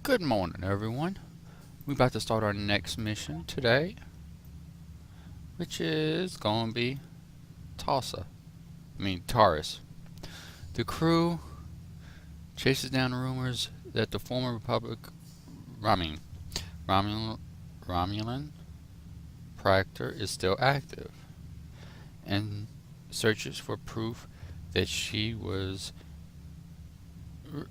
Good morning, everyone. We're about to start our next mission today, which is going to be Taurus. The crew chases down rumors that the former Republic, I mean, Romulan, Romulan Proctor is still active, and searches for proof that she was r-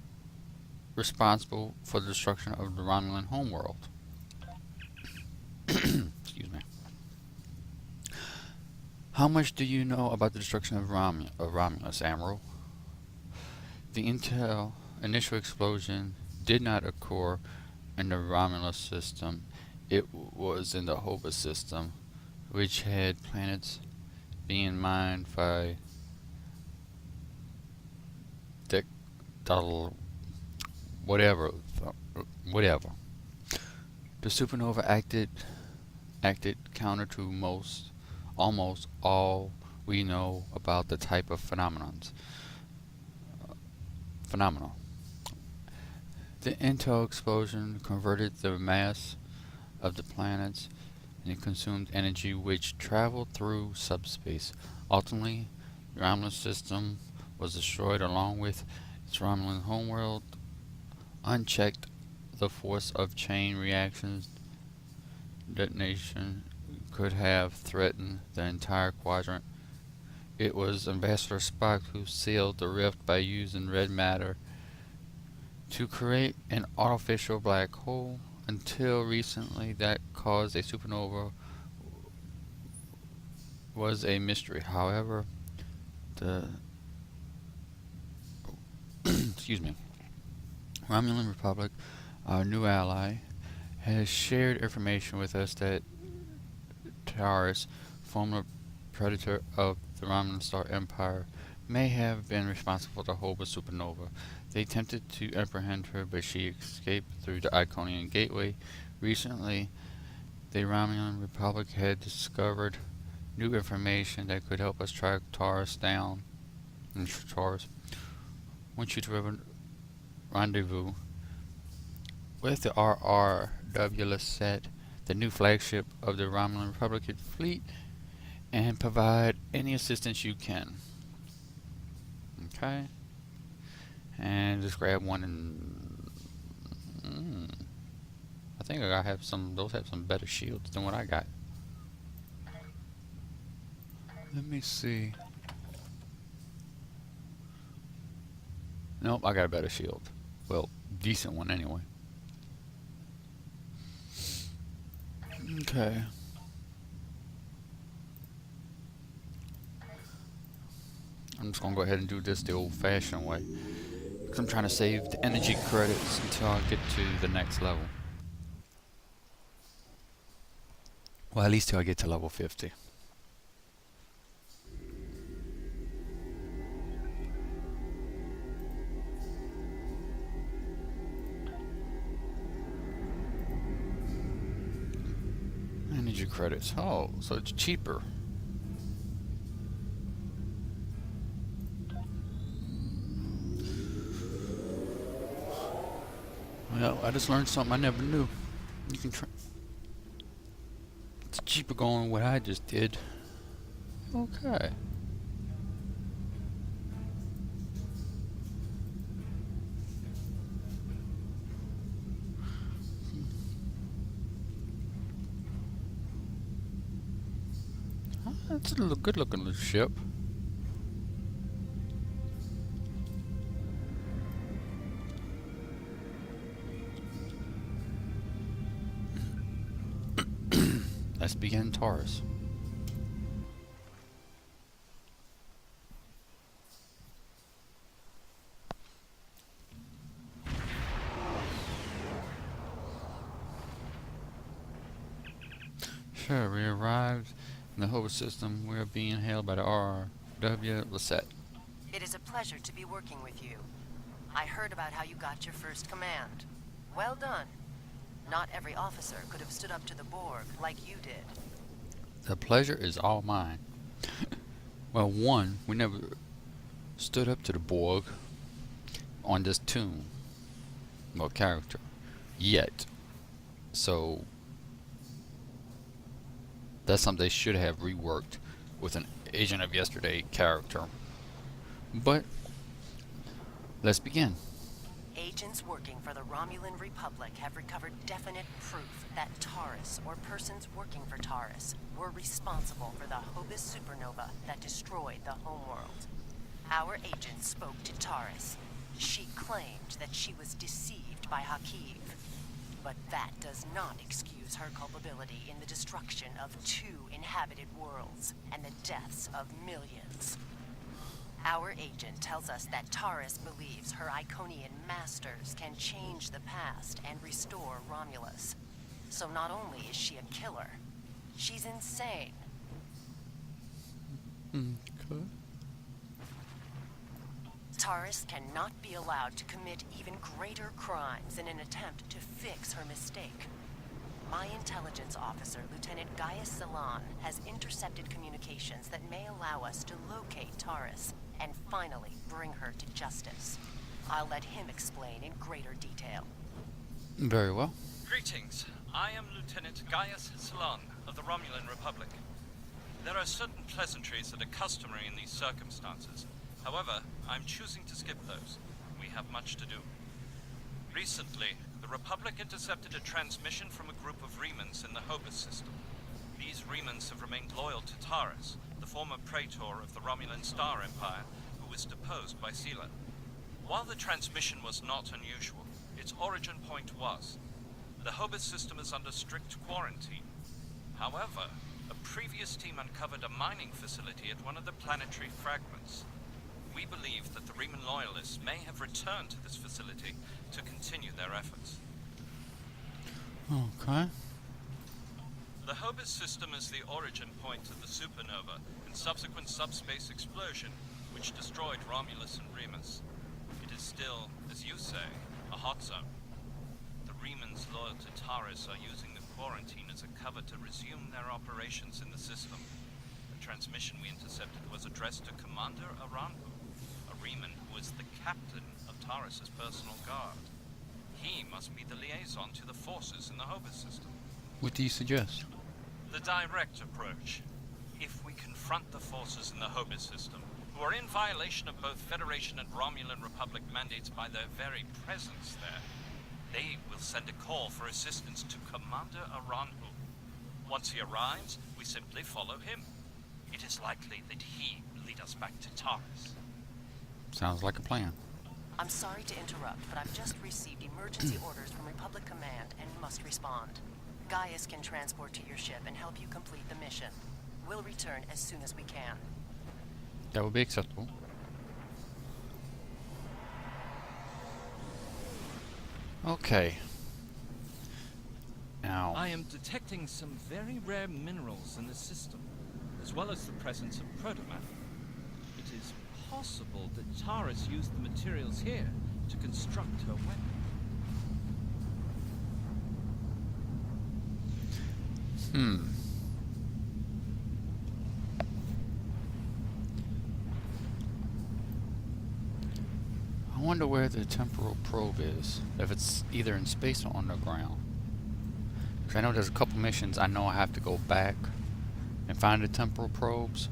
responsible for the destruction of the Romulan homeworld. Excuse me. How much do you know about the destruction of Romulus, Admiral? The initial explosion did not occur in the Romulus system. It was in the Hova system, which had planets being mined by Dec- whatever, whatever. The supernova acted counter to almost all we know about the type of phenomenal. The Intel explosion converted the mass of the planets and consumed energy which traveled through subspace. Ultimately, the Romulan system was destroyed along with its Romulan homeworld. Unchecked, the force of chain reactions detonation could have threatened the entire quadrant. It was Ambassador Spock who sealed the rift by using red matter to create an artificial black hole. Until recently, that caused a supernova was a mystery. However, the excuse me, Romulan Republic, our new ally, has shared information with us that Taurus, former predator of the Romulan Star Empire, may have been responsible for the Hoba supernova. They attempted to apprehend her, but she escaped through the Iconian Gateway. Recently, the Romulan Republic had discovered new information that could help us track Taurus down. And Taurus wants you to rendezvous with the RRW set, the new flagship of the Romulan Republican fleet, and provide any assistance you can. Okay? And just grab one and I think I have some. Those have some better shields than what I got. Let me see. Nope, I got a better shield. Well, decent one anyway. Okay. I'm just gonna go ahead and do this the old-fashioned way, because I'm trying to save the energy credits until I get to the next level. Well, at least till I get to level 50. Energy credits. Oh, so it's cheaper. Well, I just learned something I never knew. You can try. It's cheaper going what I just did. Okay. That's a good looking little ship. Let's begin Taurus. Sure, we arrived in the Hover system. We are being hailed by the RW Lisette. It is a pleasure to be working with you. I heard about how you got your first command. Well done. Not every officer could have stood up to the Borg like you did. The pleasure is all mine. Well, one, we never stood up to the Borg on this tune. Well, character. yet. So that's something they should have reworked with an Agent of Yesterday character. But let's begin. Agents working for the Romulan Republic have recovered definite proof that Taurus, or persons working for Taurus, were responsible for the Hobus supernova that destroyed the homeworld. Our agent spoke to Taurus. She claimed that she was deceived by Hakiv. But that does not excuse her culpability in the destruction of 2 inhabited worlds and the deaths of millions. Our agent tells us that Taurus believes her Iconian masters can change the past and restore Romulus. So not only is she a killer, she's insane. Okay. Taurus cannot be allowed to commit even greater crimes in an attempt to fix her mistake. My intelligence officer, Lieutenant Gaius Salon, has intercepted communications that may allow us to locate Taurus and finally bring her to justice. I'll let him explain in greater detail. Very well. Greetings. I am Lieutenant Gaius Salon of the Romulan Republic. There are certain pleasantries that are customary in these circumstances. However, I'm choosing to skip those. We have much to do. Recently, the Republic intercepted a transmission from a group of Remans in the Hobus system. These Remans have remained loyal to Taurus, the former praetor of the Romulan Star Empire, who was deposed by Sela. While the transmission was not unusual, its origin point was. The Hobus system is under strict quarantine. However, a previous team uncovered a mining facility at one of the planetary fragments. We believe that the Reman loyalists may have returned to this facility to continue their efforts. Okay. The Hobus system is the origin point of the supernova and subsequent subspace explosion, which destroyed Romulus and Remus. It is still, as you say, a hot zone. The Remans loyal to Taurus are using the quarantine as a cover to resume their operations in the system. The transmission we intercepted was addressed to Commander Aranhu, a Reman who is the captain of Taurus's personal guard. He must be the liaison to the forces in the Hobus system. What do you suggest? The direct approach. If we confront the forces in the Hobus system, who are in violation of both Federation and Romulan Republic mandates by their very presence there, they will send a call for assistance to Commander Aranhu. Once he arrives, we simply follow him. It is likely that he will lead us back to Taurus. Sounds like a plan. I'm sorry to interrupt, but I've just received emergency orders from Republic Command and must respond. Gaius can transport to your ship and help you complete the mission. We'll return as soon as we can. That would be acceptable. Okay. Now, I am detecting some very rare minerals in the system, as well as the presence of protomatter. It is possible that Taurus used the materials here to construct her weapon. I wonder where the temporal probe is. If it's either in space or underground. Because I know there's a couple missions I know I have to go back and find the temporal probes.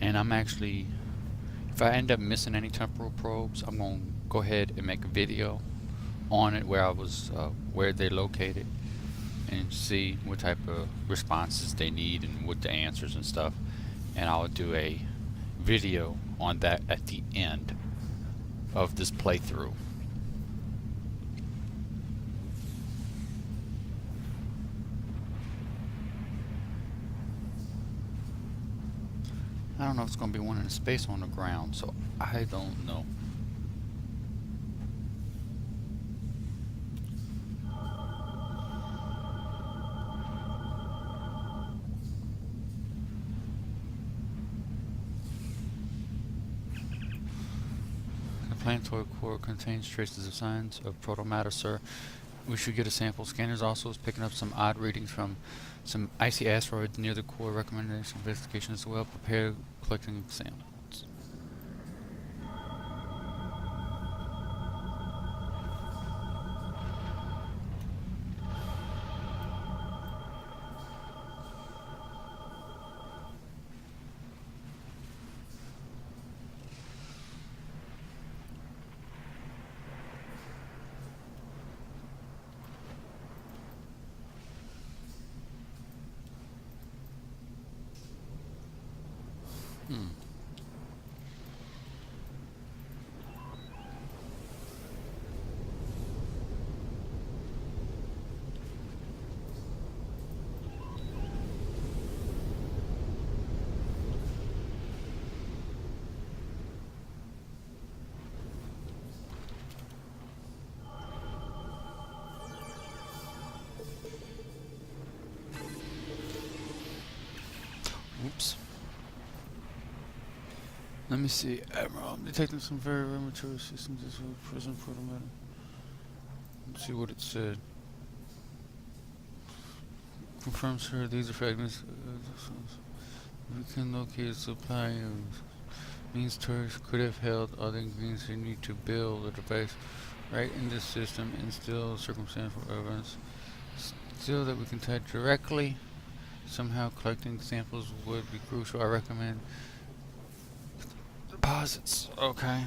And I'm actually, if I end up missing any temporal probes, I'm going to go ahead and make a video on it where I was, where they're located, and see what type of responses they need and what the answers and stuff. And I'll do a video on that at the end of this playthrough. I don't know if it's going to be one in space or on the ground, so I don't know. The planetoid core contains traces of signs of protomatter, sir. We should get a sample. Scanners also is picking up some odd readings from some icy asteroids near the core. Recommendation investigation as well. Prepare collecting samples. Hmm. Oops. Let me see. Admiral, I'm detecting some very, very mature systems as well. Present for the matter. Let's see what it said. Confirm, sir, these are fragments. We can locate a supply of means turrets could have held other ingredients they need to build a device right in this system and still circumstantial evidence. Still that we can tie directly. Somehow collecting samples would be crucial. I recommend deposits. Okay.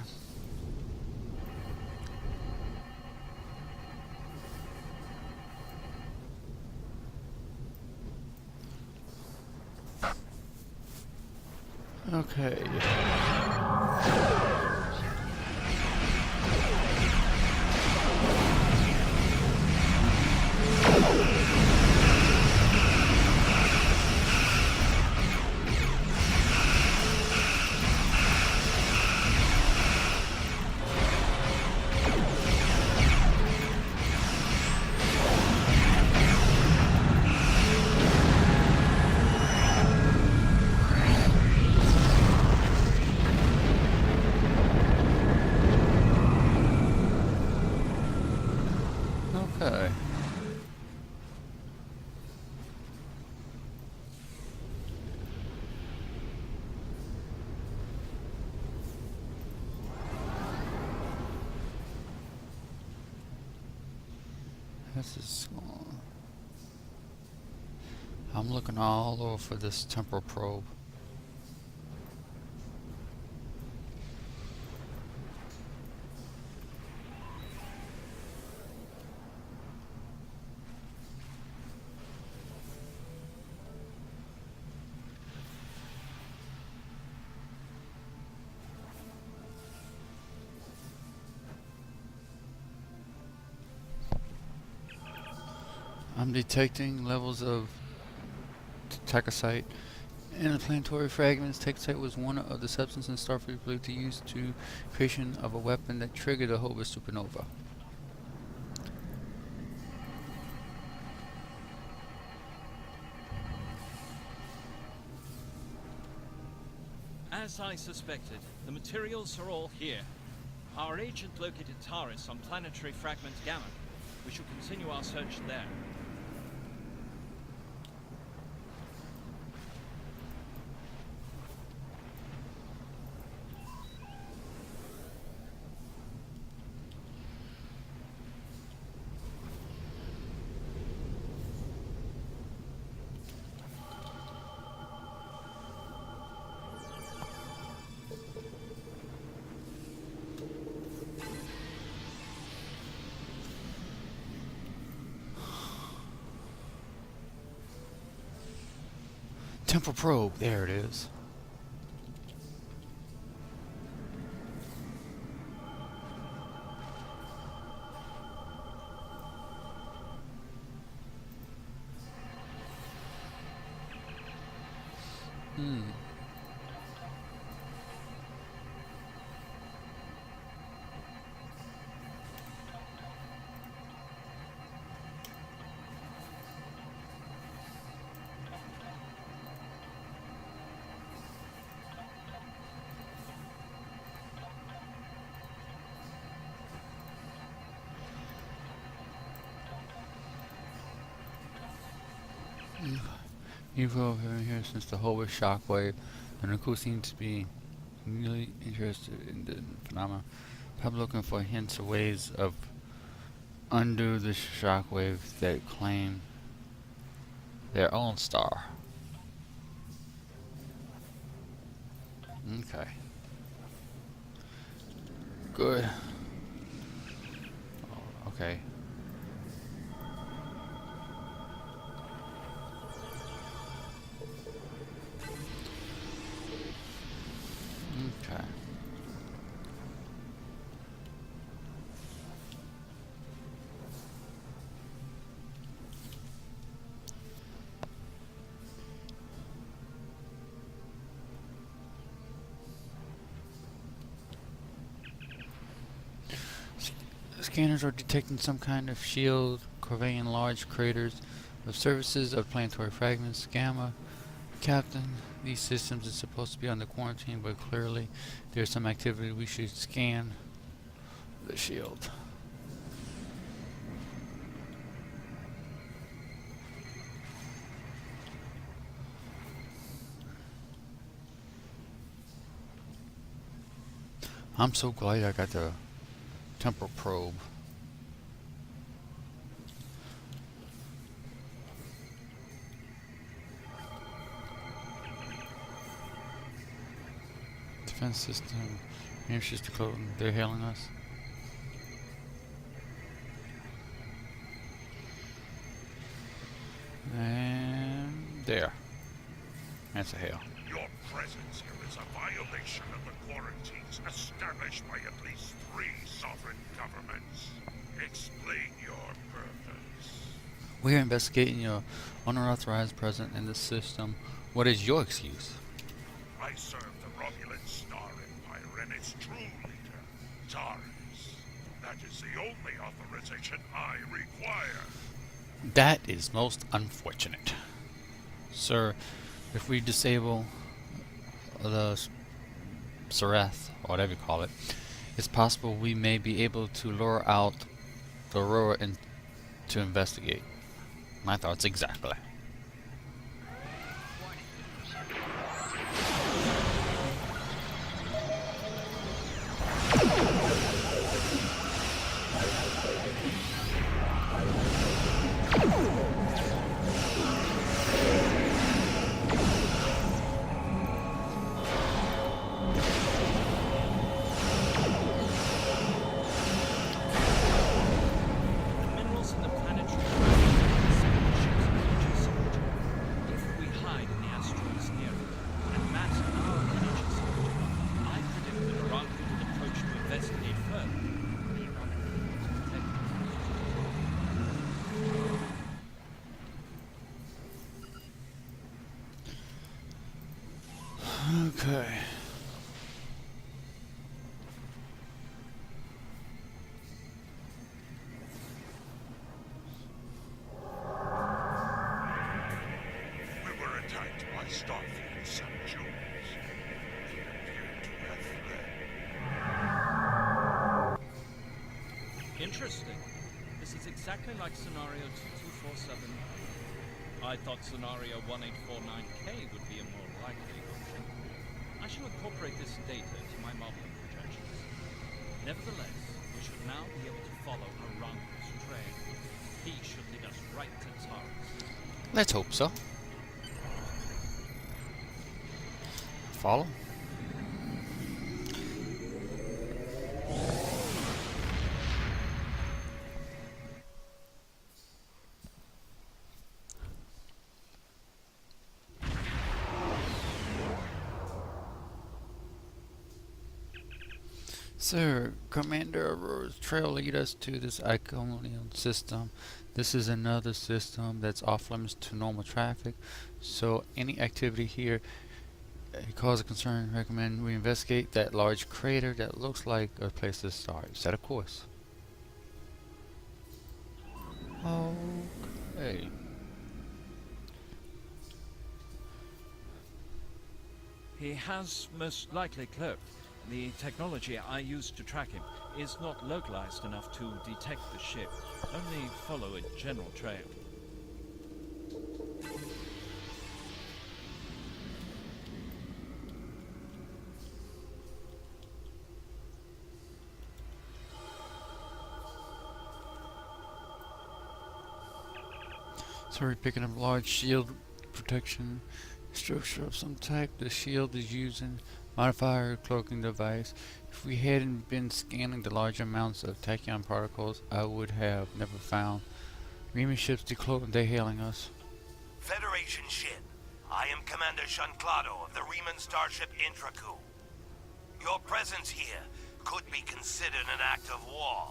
Okay. Okay. This is. I'm looking all over for this temporal probe. I'm detecting levels of tachysite in the planetary fragments. Tachysite was one of the substances Starfleet believed to use to creation of a weapon that triggered the Hobus supernova. As I suspected, the materials are all here. Our agent located Taris on planetary fragment Gamma. We shall continue our search there. Temporal probe, there it is. You've been here since the Hobus shockwave. The Nuku seem to be really interested in the phenomena. Probably looking for hints or ways of undo the shockwave that claim their own star. Okay. Good. Oh, okay. Okay. Scanners are detecting some kind of shield conveying large craters of surfaces of planetary fragments. Gamma, Captain, these systems are supposed to be under quarantine, but clearly there's some activity. We should scan the shield. I'm so glad I got the temporal probe. Defense system. Answers to code. They're hailing us. And there. That's a hail. Your presence here is a violation of the quarantines established by at least 3 sovereign governments. Explain your purpose. We are investigating your unauthorized presence in the system. What is your excuse? I serve the Romulan Star Empire and its true leader, Taris. That is the only authorization I require. That is most unfortunate. Sir, if we disable the Sereth, or whatever you call it, it's possible we may be able to lure out the Aurora and to investigate. My thoughts exactly. Okay. We were attacked by Starfleet subjects. They appeared to have fled. Interesting. This is exactly like scenario 2247. I thought scenario 1849K would be a more likely option. I shall incorporate this data into my modeling projections. Nevertheless, we should now be able to follow Arango's trail. He should lead us right to Taris. Let's hope so. Follow. Sir, Commander Aurora's trail lead us to this Iconian system. This is another system that's off limits to normal traffic, so any activity here cause a concern. Recommend we investigate that large crater that looks like a place to start. Set a course. Okay. He has most likely cloaked. The technology I used to track him is not localized enough to detect the ship, only follow a general trail. So we're picking up large shield protection structure of some type. The shield is using modifier cloaking device. If we hadn't been scanning the large amounts of tachyon particles, I would have never found Riemann ships decloaked. They hailing us. Federation ship. I am Commander Shanclado of the Riemann starship Intraku. Your presence here could be considered an act of war.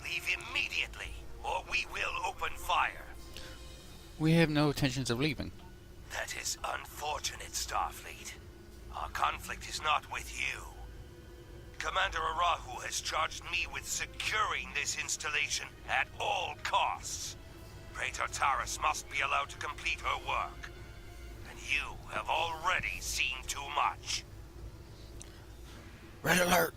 Leave immediately, or we will open fire. We have no intentions of leaving. That is unfortunate, Starfleet. Our conflict is not with you. Commander Arahu has charged me with securing this installation at all costs. Praetor Taris must be allowed to complete her work. And you have already seen too much. Red alert!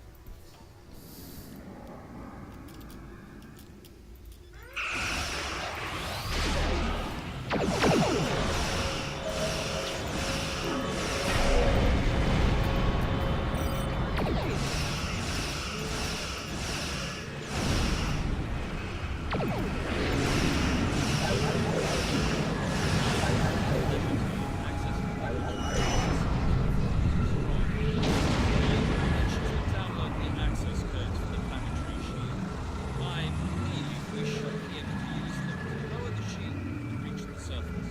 Download the access codes for the planetary shield. I believe we should be able to use them to lower the shield and reach the surface.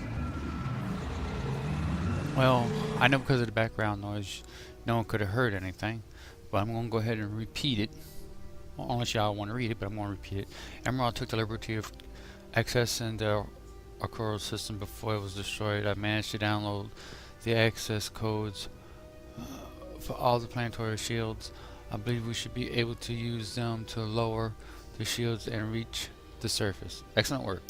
Well, I know because of the background noise, no one could have heard anything, but I'm going to go ahead and repeat it. Well, unless y'all want to read it, but I'm going to repeat it. Emerald took the liberty of accessing the Akuro system before it was destroyed. I managed to download the access codes for all the planetary shields. I believe we should be able to use them to lower the shields and reach the surface. Excellent work.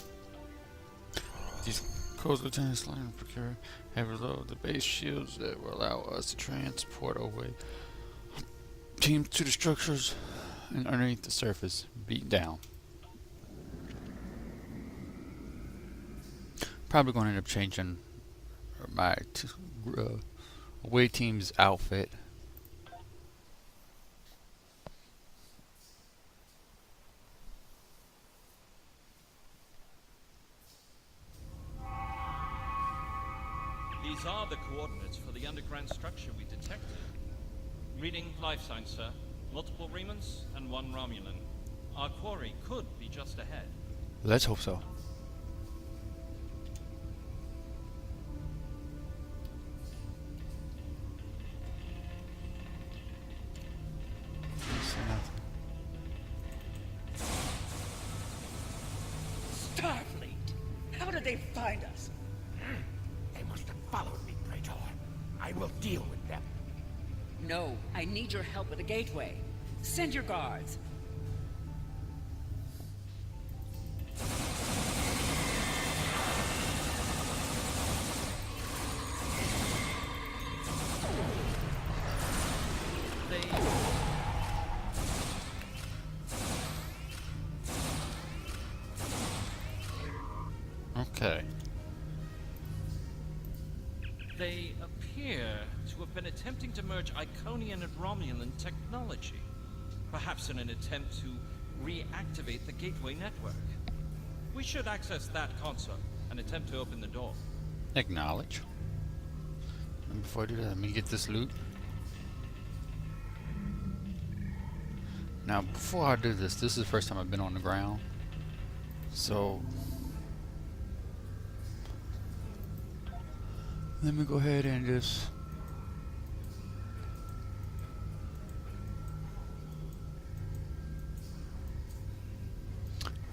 These codes Lieutenant Sloan and Procure have reloaded the base shields that will allow us to transport away teams to the structures and underneath the surface. Beat down. Probably going to end up changing my away team's outfit. These are the coordinates for the underground structure we detected. Reading life signs, sir. Multiple Remans and one Romulan. Our quarry could be just ahead. Let's hope so. Starfleet! How did they find us? They must have followed me, Praetor. I will deal with them. No, I need your help with the gateway. Send your guards. Okay. They appear to have been attempting to merge Iconian and Romulan technology. Perhaps in an attempt to reactivate the gateway network. We should access that console and attempt to open the door. Acknowledge. And before I do that, let me get this loot. Now, before I do this, this is the first time I've been on the ground. So, let me go ahead and just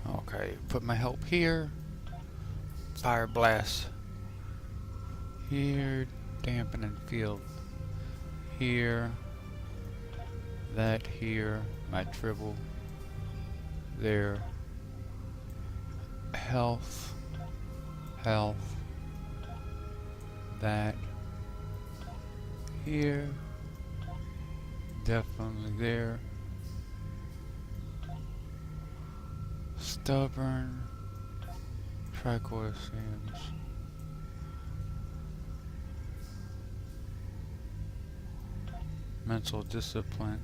okay, put my help here. Fire blast here, dampening field here, that here, my dribble there, health, that here, definitely there, stubborn, tricorder seams, mental discipline,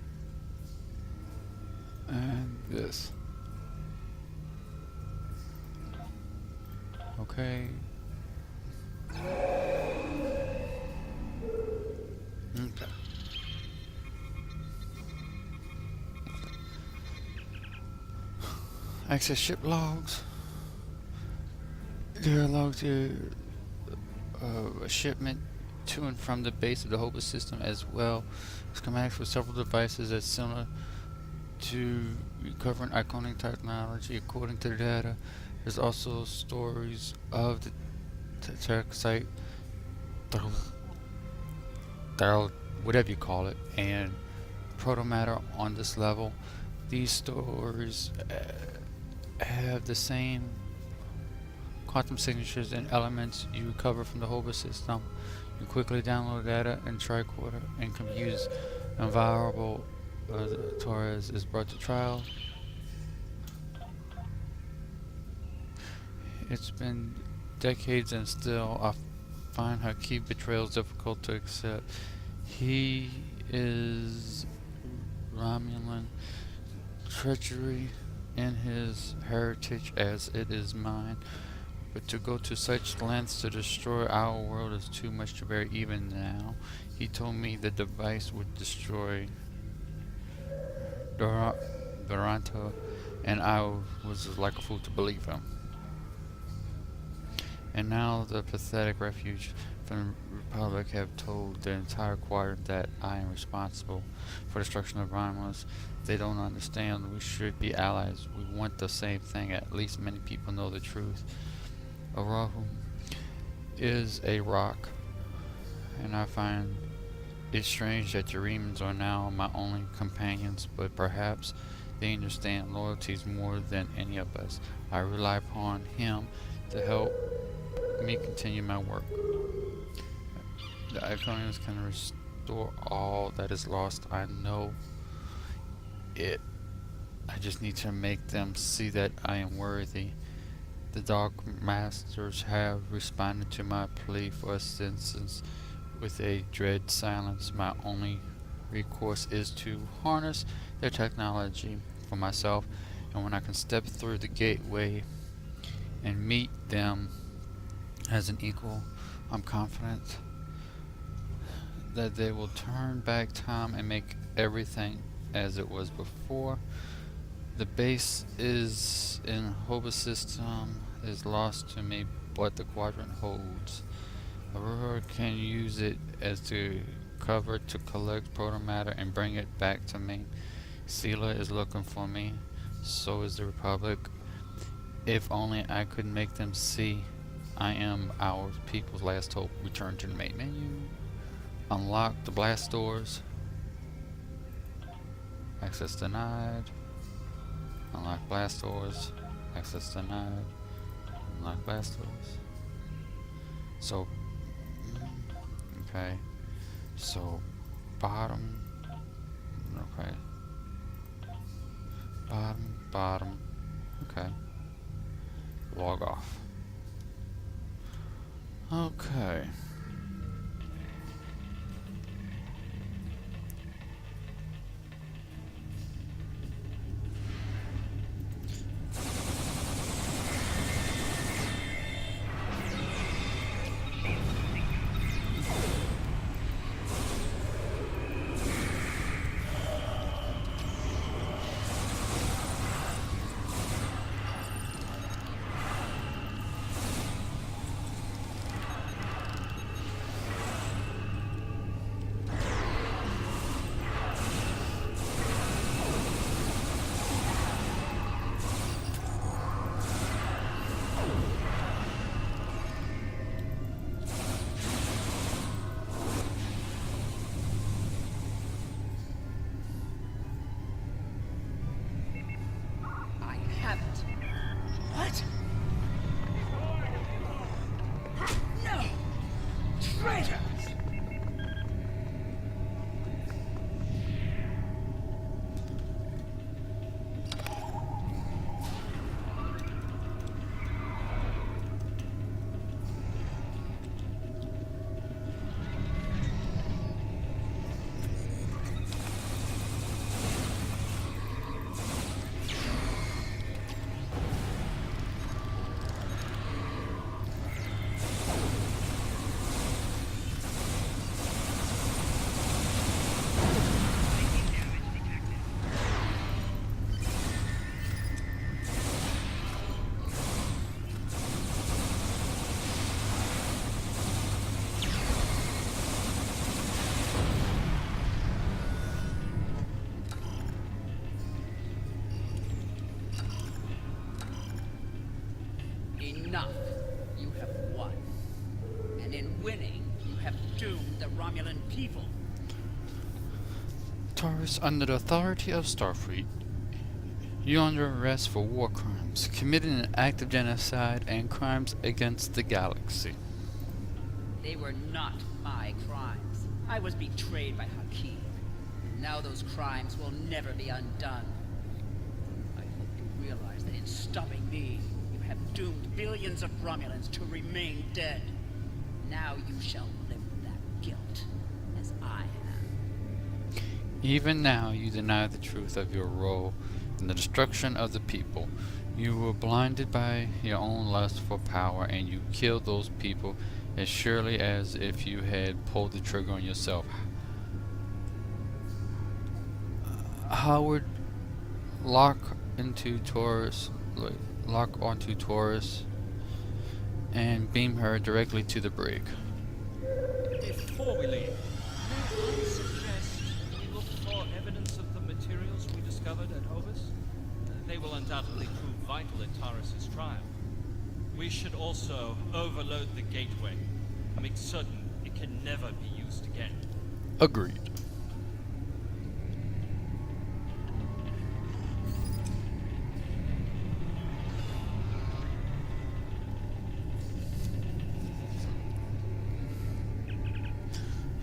and this. Okay. Okay. Access ship logs. There are logs here. A shipment to and from the base of the Hobus system, as well schematics for several devices that's similar to recovering iconic technology. According to the data, there's also stories of the tech site, whatever you call it, and protomatter on this level. These stories have the same quantum signatures and elements you recover from the Hobus system. You quickly download data in tricorder and computers. Inviolable Torres is brought to trial. It's been decades and still I find her key betrayals difficult to accept. He is Romulan treachery in his heritage as it is mine, but to go to such lengths to destroy our world is too much to bear even now. He told me the device would destroy Doranto, and I was like a fool to believe him. And now the pathetic refuge from the Republic have told the entire quadrant that I am responsible for the destruction of Romulus. They don't understand. We should be allies. We want the same thing. At least many people know the truth. Arahu is a rock, and I find it strange that the Remans are now my only companions, but perhaps they understand loyalties more than any of us. I rely upon him to help me continue my work. The Iconians can restore all that is lost. I know it. I just need to make them see that I am worthy. The Dark Masters have responded to my plea for assistance with a dread silence. My only recourse is to harness their technology for myself, and when I can step through the gateway and meet them as an equal, I'm confident that they will turn back time and make everything as it was before. The base is in Hobus system is lost to me, but the quadrant holds. Aurora can use it as to cover to collect protomatter and bring it back to me. Sela is looking for me, so is the Republic. If only I could make them see I am our people's last hope. Return to the main menu. Unlock the blast doors. Access denied. Unlock blast doors. Access denied. Unlock blast doors. So, okay. So, bottom. Okay. Bottom. Okay. Log off. Okay. people. Taurus, under the authority of Starfleet, you're under arrest for war crimes, committing an act of genocide and crimes against the galaxy. They were not my crimes. I was betrayed by Hakim. Now those crimes will never be undone. I hope you realize that in stopping me, you have doomed billions of Romulans to remain dead. Now you shall live with that guilt, as I have. Even now, you deny the truth of your role in the destruction of the people. You were blinded by your own lust for power, and you killed those people as surely as if you had pulled the trigger on yourself. Howard, lock onto Taurus, and beam her directly to the brig. Before we leave, may I suggest we look for evidence of the materials we discovered at Hobus? They will undoubtedly prove vital in Taurus' trial. We should also overload the gateway, make certain it can never be used again. Agreed.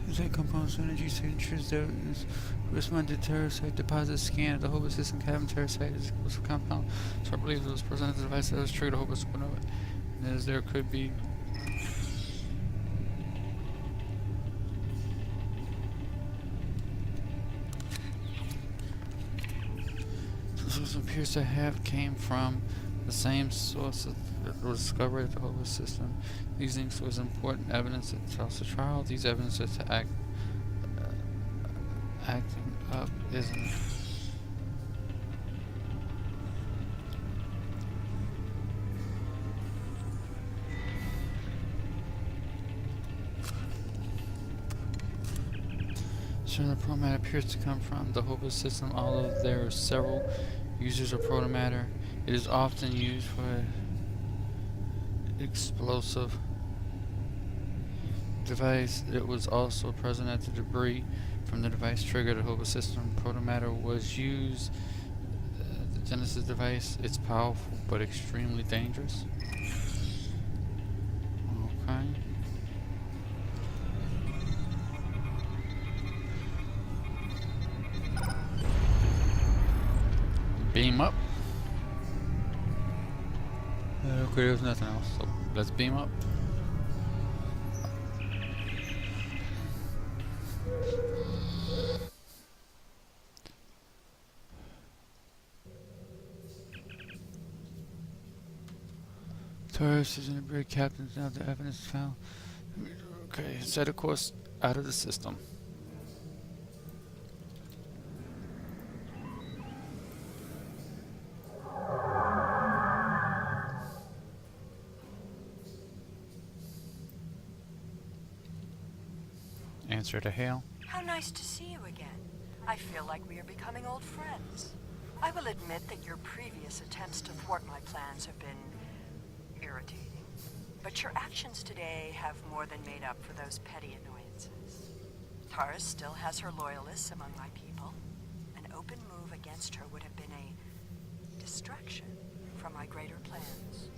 Using components energy signatures that is responded to Terrasite deposit scan of the Hobus system cabin. Terrasite is explosive compound, so I believe it was presented to the device that was triggered the Hobus supernova. And as there could be this appears to have came from the same source that was discovered at the Hobus system. These things was important evidence that tells the trial. These evidences to acting up isn't. So the protomatter appears to come from the Hobus system, although there are several users of protomatter. It is often used for explosive device. It was also present at the debris from the device triggered the Hobus system. Protomatter was used the Genesis device. It's powerful but extremely dangerous. Okay. Beam up. Okay, there's nothing else, so let's beam up. Taurus is in the brig. Captains now the evidence is found. Okay, set a course out of the system. Answer to hail. How nice to see you again. I feel like we are becoming old friends. I will admit that your previous attempts to thwart my plans have been irritating. But your actions today have more than made up for those petty annoyances. Taurus still has her loyalists among my people. An open move against her would have been a distraction from my greater plans.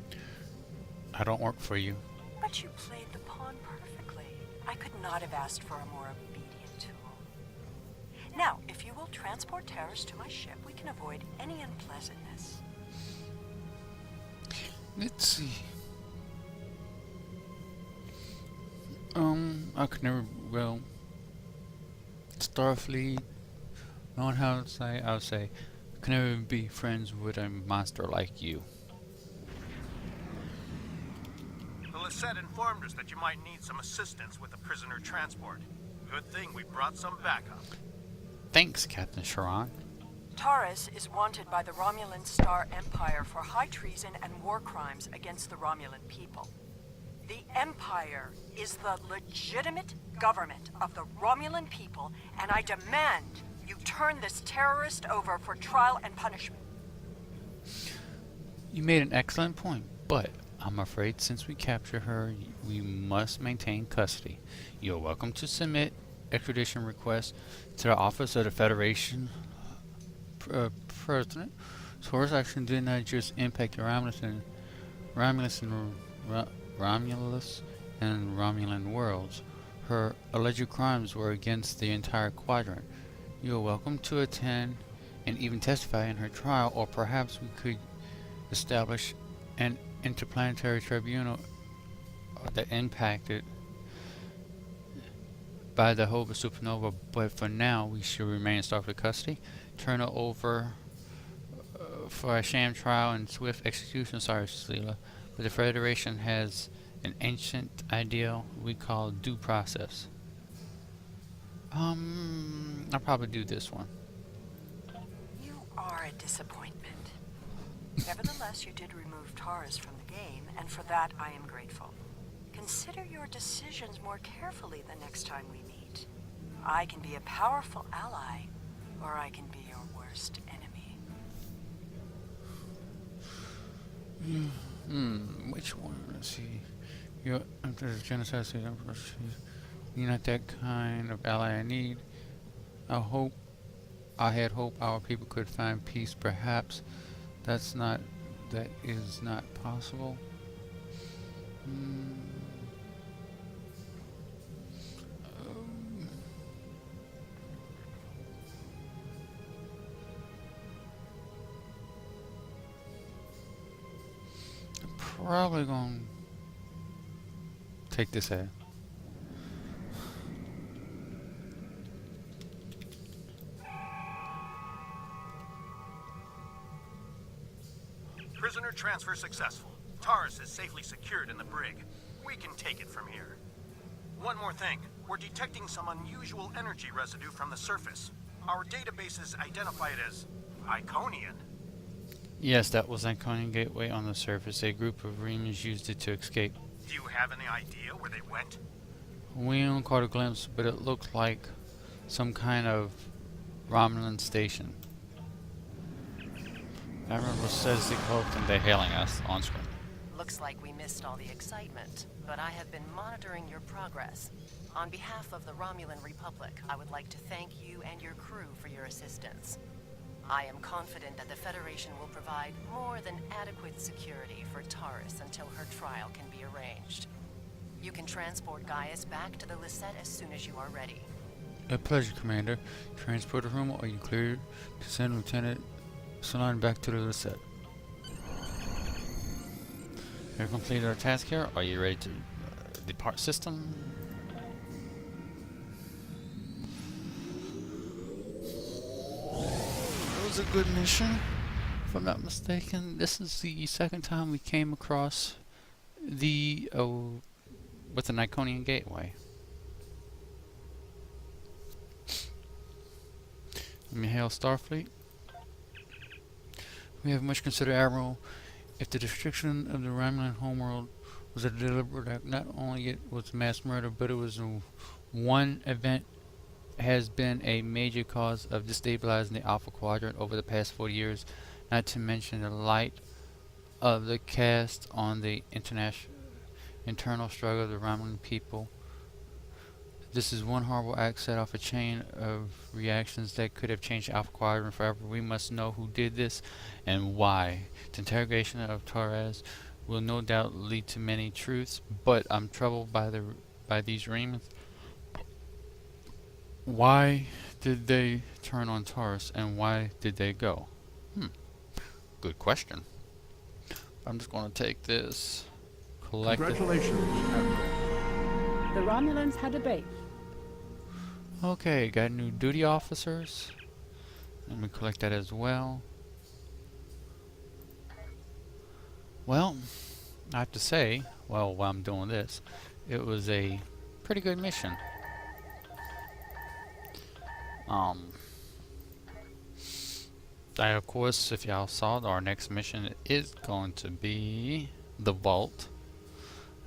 I don't work for you. But you played the pawn perfectly. I could not have asked for a more obedient tool. Now, if you will transport Taurus to my ship, we can avoid any unpleasantness. Let's see. I could never, well, Starfleet, knowing how to say, I would say, I could never be friends with a monster like you. The Lisette informed us that you might need some assistance with the prisoner transport. Good thing we brought some backup. Thanks, Captain Charon. Taurus is wanted by the Romulan Star Empire for high treason and war crimes against the Romulan people. The Empire is the legitimate government of the Romulan people, and I demand you turn this terrorist over for trial and punishment. You made an excellent point, but I'm afraid since we captured her, we must maintain custody. You're welcome to submit extradition request to the Office of the Federation President. Taurus' action did not just impact the Romulus and Romulus and Romulan worlds. Her alleged crimes were against the entire quadrant. You are welcome to attend and even testify in her trial, or perhaps we could establish an interplanetary tribunal that impacted by the Hobart supernova, but for now we should remain in Starfleet custody. Turn her over for a sham trial and swift execution. Sorry, Sleela, but the Federation has an ancient ideal we call due process. I'll probably do this one. You are a disappointment. Nevertheless, you did remove Taurus from the game, and for that I am grateful. Consider your decisions more carefully the next time we meet. I can be a powerful ally, or I can be your worst enemy. Which one? Let's see. You're genocide. You're not that kind of ally I need. I had hoped our people could find peace. Perhaps that is not possible. I'm probably gonna take this ad. Prisoner transfer successful. Taurus is safely secured in the brig. We can take it from here. One more thing. We're detecting some unusual energy residue from the surface. Our databases identify it as Iconian. Yes, that was Iconian Gateway on the surface. A group of Remans used it to escape. Do you have any idea where they went? We only caught a glimpse, but it looked like some kind of Romulan station. Admiral says the cloaked and they're hailing us on screen. Looks like we missed all the excitement, but I have been monitoring your progress. On behalf of the Romulan Republic, I would like to thank you and your crew for your assistance. I am confident that the Federation will provide more than adequate security for Taurus until her trial can be arranged. You can transport Gaius back to the Lisette as soon as you are ready. A pleasure, Commander. Transporter room, are you cleared to send Lieutenant Salon back to the Lisette? Have completed our task here. Are you ready to depart system? It was a good mission, if I'm not mistaken. This is the second time we came across the with an Iconian Gateway. Let me hail Starfleet. We have much considered, Admiral, if the destruction of the Romulan homeworld was a deliberate act. Not only it was mass murder, but it was one event has been a major cause of destabilizing the Alpha Quadrant over the past 40 years, not to mention the light of the cast on the internal struggle of the Romulan people. This is one horrible act set off a chain of reactions that could have changed Alpha Quadrant forever. We must know who did this and why. The interrogation of Torres will no doubt lead to many truths, but I'm troubled by these Remans. Why did they turn on Taurus, and why did they go? Good question. I'm just going to take this. Congratulations, Admiral. The Romulans had a base. Okay, got new duty officers. Let me collect that as well. Well, I have to say, while I'm doing this, it was a pretty good mission. Of course, if y'all saw, our next mission is going to be the Vault.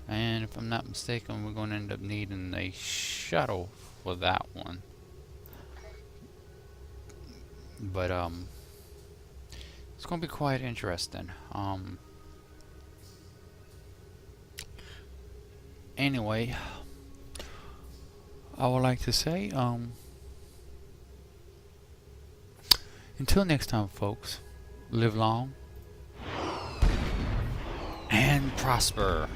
And if I'm not mistaken, we're going to end up needing a shuttle for that one. But it's going to be quite interesting. Anyway, I would like to say, until next time, folks, live long and prosper.